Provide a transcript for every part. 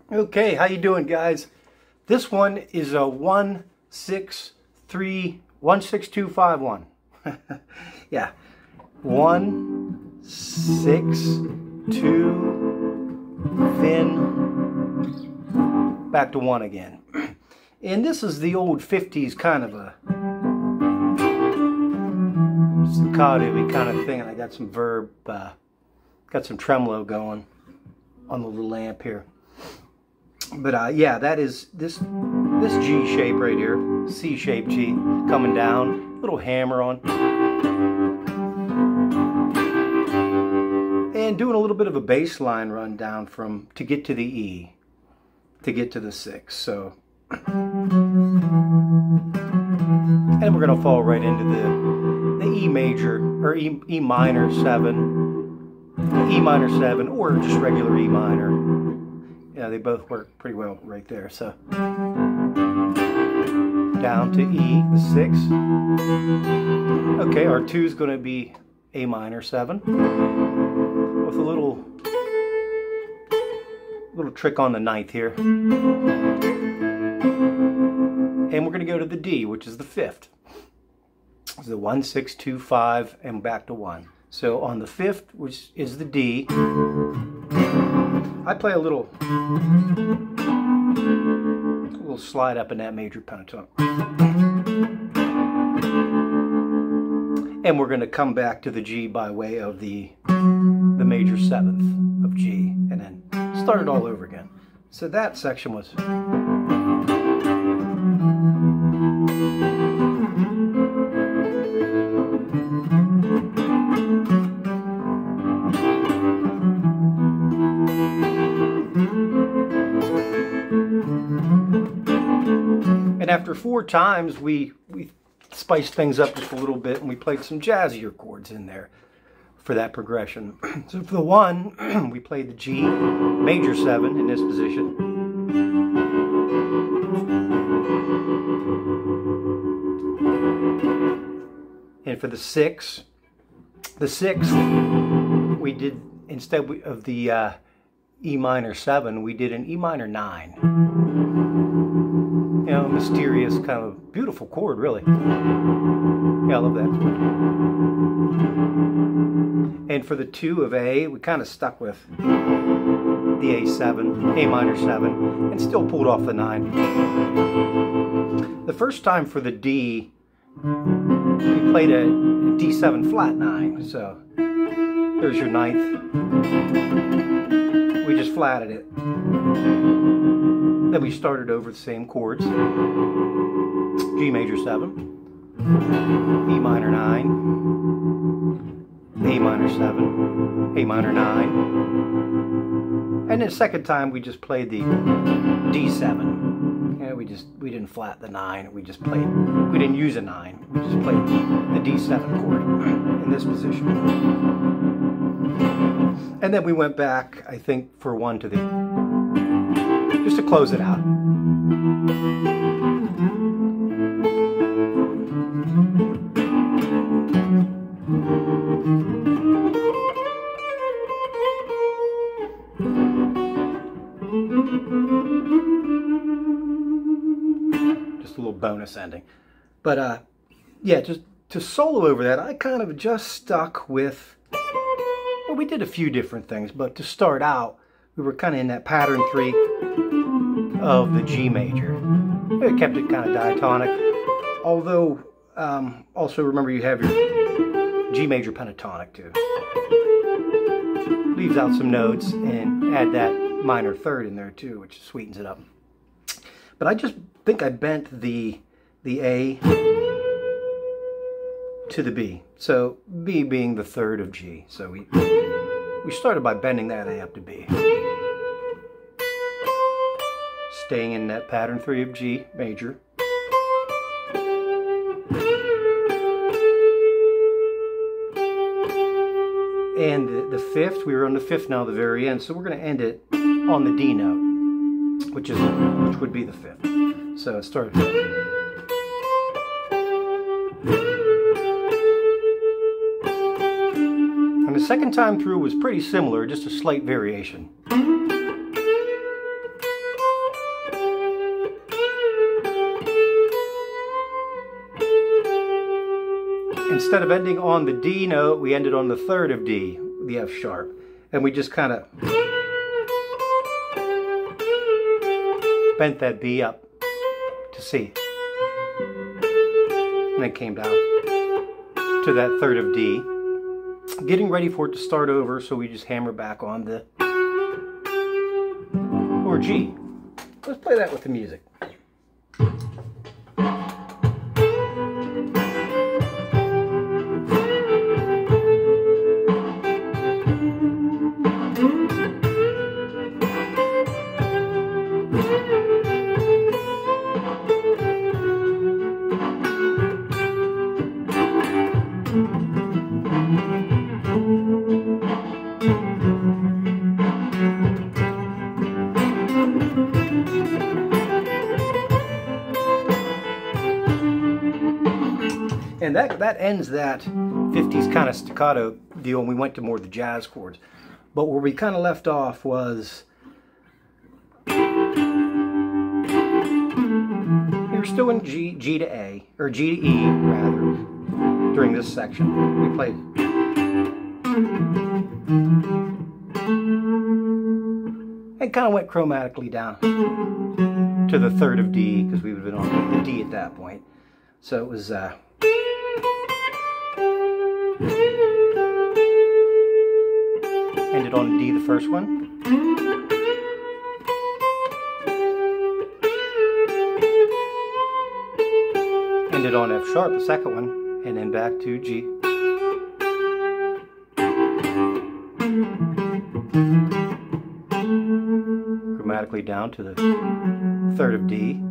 Okay, how you doing, guys? This one is a 16251. Yeah, 162, then back to 1 again. And this is the old 50s kind of a staccato kind of thing. And I got some got some tremolo going on the little amp here. But yeah, that is this G shape right here, C shape G, coming down, little hammer on, and doing a little bit of a bass line run down to get to the E, to get to the 6. So, and we're gonna fall right into the E major or E minor 7, E minor 7, or just regular E minor. Yeah, they both work pretty well right there. So down to E, the 6. Okay, our 2 is going to be A minor 7 with a little trick on the 9th here. And we're going to go to the D, which is the 5th. It's the 1, 6, 2, 5, and back to 1. So on the 5th, which is the D, I play a little slide up in that major pentatonic. And we're going to come back to the G by way of the major 7th of G, and then start it all over again. So that section was... And after 4 times, we spiced things up just a little bit, and we played some jazzier chords in there for that progression. So for the 1, we played the G major 7 in this position. And for the 6, we did, instead of the E minor 7, we did an E minor 9. You know, mysterious, kind of beautiful chord, really. Yeah, I love that chord. And for the 2 of A, we kind of stuck with the A7, A minor 7, and still pulled off the 9. The first time for the D, we played a D7 flat 9, so there's your 9th. We just flatted it. Then we started over the same chords. G major 7, E minor 9, A minor 7, A minor 9. And the second time we just played the D7. Yeah, we didn't flat the 9. We didn't use a 9. We just played the D7 chord in this position. And then we went back, I think, for 1 to the, just to close it out. Just a little bonus ending. But yeah, just to solo over that, I kind of just stuck with, well, we did a few different things, but to start out, we were kind of in that pattern 3 of the G major. It kept it kind of diatonic, although also remember you have your G major pentatonic too. Leaves out some notes and add that minor 3rd in there too, which sweetens it up. But I just think I bent the A to the B. So B being the 3rd of G. So we started by bending that A up to B. Staying in that pattern 3 of G major. And the 5th, we were on the 5th now at the very end, so we're going to end it on the D note, which would be the 5th. So it started. And the second time through was pretty similar, just a slight variation. instead of ending on the D note, we ended on the third of D, the F sharp. And we just kind of bent that B up to C. And then came down to that third of D. Getting ready for it to start over, so we just hammer back on the or G. Let's play that with the music. And that ends that 50s kind of staccato deal, and we went to more of the jazz chords. But where we kind of left off was, we were still in G to A, or G to E rather, during this section. We played and kind of went chromatically down to the third of D, because we would have been on the D at that point. So it was ended on D, the first one. Ended on F sharp, the second one, and then back to G. Chromatically down to the third of D,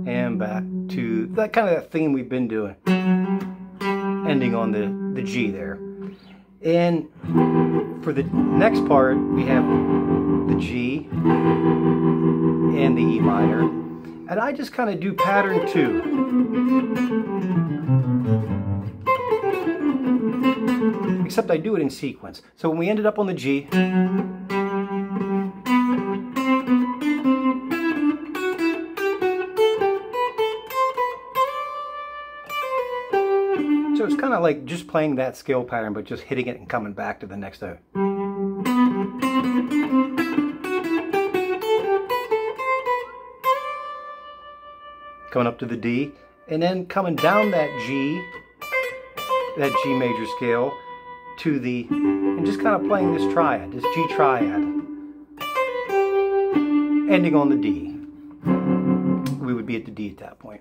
and back to that kind of that theme we've been doing, ending on the G there. And for the next part, we have the G and the E minor, and I just kind of do pattern 2. Except I do it in sequence. So when we ended up on the G, so it's kind of like just playing that scale pattern, but just hitting it and coming back to the next note. Coming up to the D, and then coming down that G major scale to the, and just kind of playing this triad, this G triad, ending on the D. We would be at the D at that point.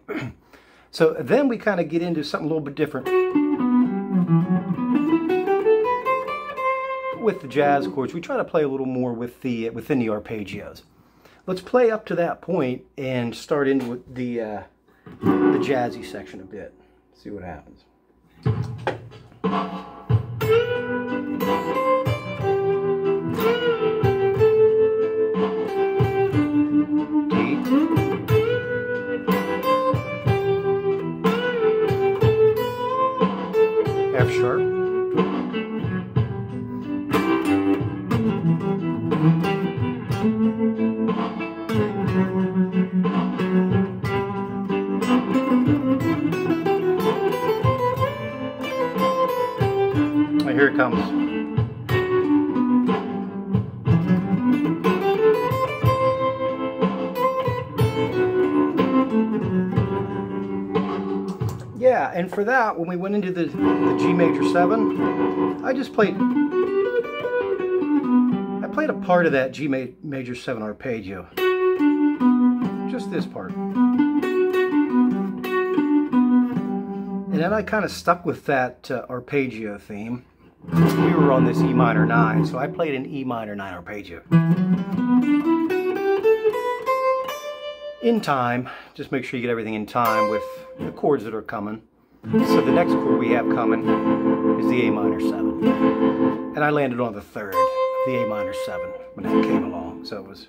So then we kind of get into something a little bit different with the jazz chords. We try to play a little more with the within the arpeggios. Let's play up to that point and start in with the jazzy section a bit. See what happens. F sharp, and here it comes. Yeah, and for that, when we went into the G major 7, I played a part of that G major 7 arpeggio. Just this part. And then I kind of stuck with that arpeggio theme. We were on this E minor 9, so I played an E minor 9 arpeggio. In time, just make sure you get everything in time with the chords that are coming. So the next chord we have coming is the A minor 7. And I landed on the third of the A minor 7 when that came along. So it was...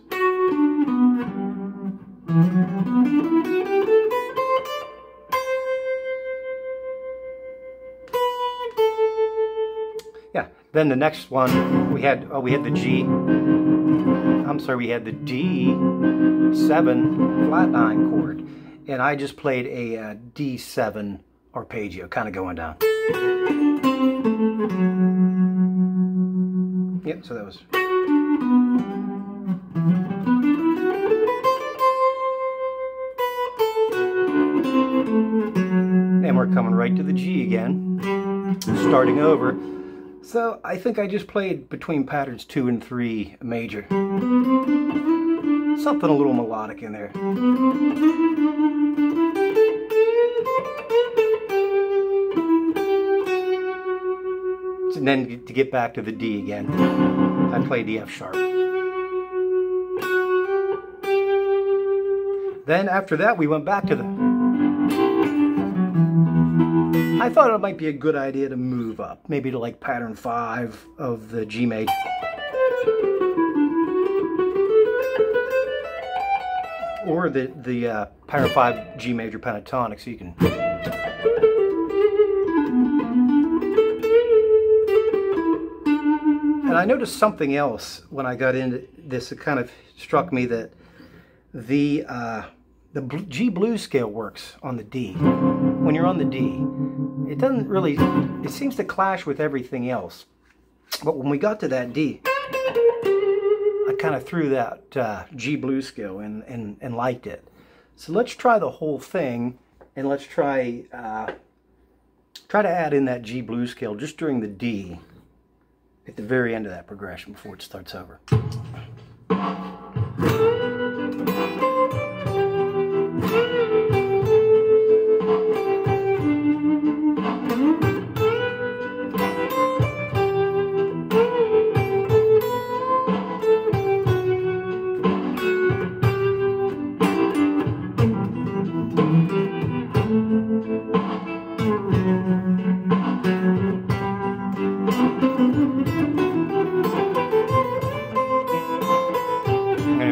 Yeah, then the next one we had the G. I'm sorry, we had the D7 flat 9 chord, and I just played a D7 arpeggio, kind of going down. Yep, so that was... And we're coming right to the G again, starting over. So I think I just played between patterns 2 and 3 major. Something a little melodic in there. And then to get back to the D again, I played the F sharp. Then after that we went back to the... I thought it might be a good idea to move up, maybe to like pattern 5 of the G major. Or the pattern 5 G major pentatonic, so you can... And I noticed something else when I got into this. It kind of struck me that the G blues scale works on the D. When you're on the D, it doesn't really, it seems to clash with everything else. But when we got to that D, I kind of threw that G blues scale and liked it. So let's try the whole thing, and let's try to add in that G blues scale just during the D at the very end of that progression before it starts over.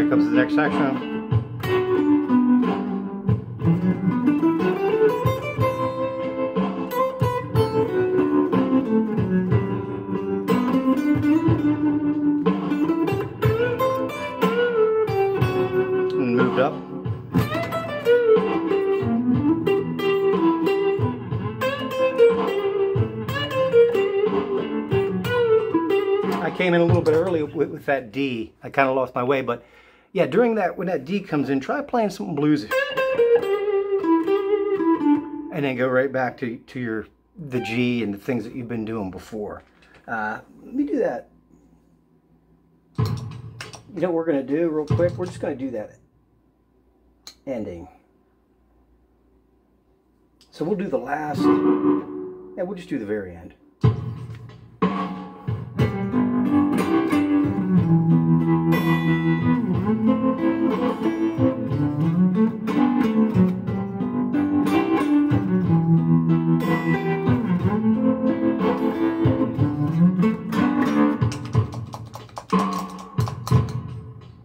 Comes the next section. And moved up. I came in a little bit early with that D. I kind of lost my way, but yeah, during that, when that D comes in, try playing something bluesy. And then go right back to the G and the things that you've been doing before. Let me do that. You know what we're going to do real quick? We're just going to do that ending. So we'll do the last, yeah, we'll just do the very end.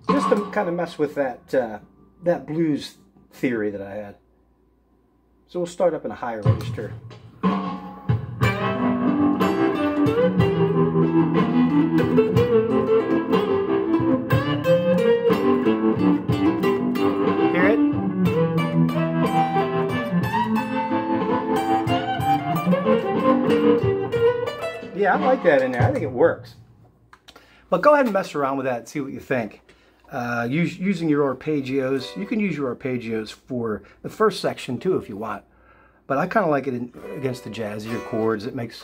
Just to kind of mess with that that blues theory that I had. So we'll start up in a higher register. Hear it? Yeah, I like that in there. I think it works. But go ahead and mess around with that and see what you think. Using your arpeggios, you can use your arpeggios for the first section too if you want. But I kind of like it against the jazzier chords. It makes,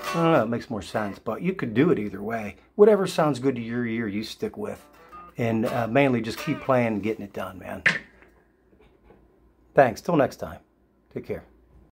I don't know, it makes more sense. But you could do it either way. Whatever sounds good to your ear, you stick with. And mainly just keep playing and getting it done, man. Thanks. Till next time. Take care.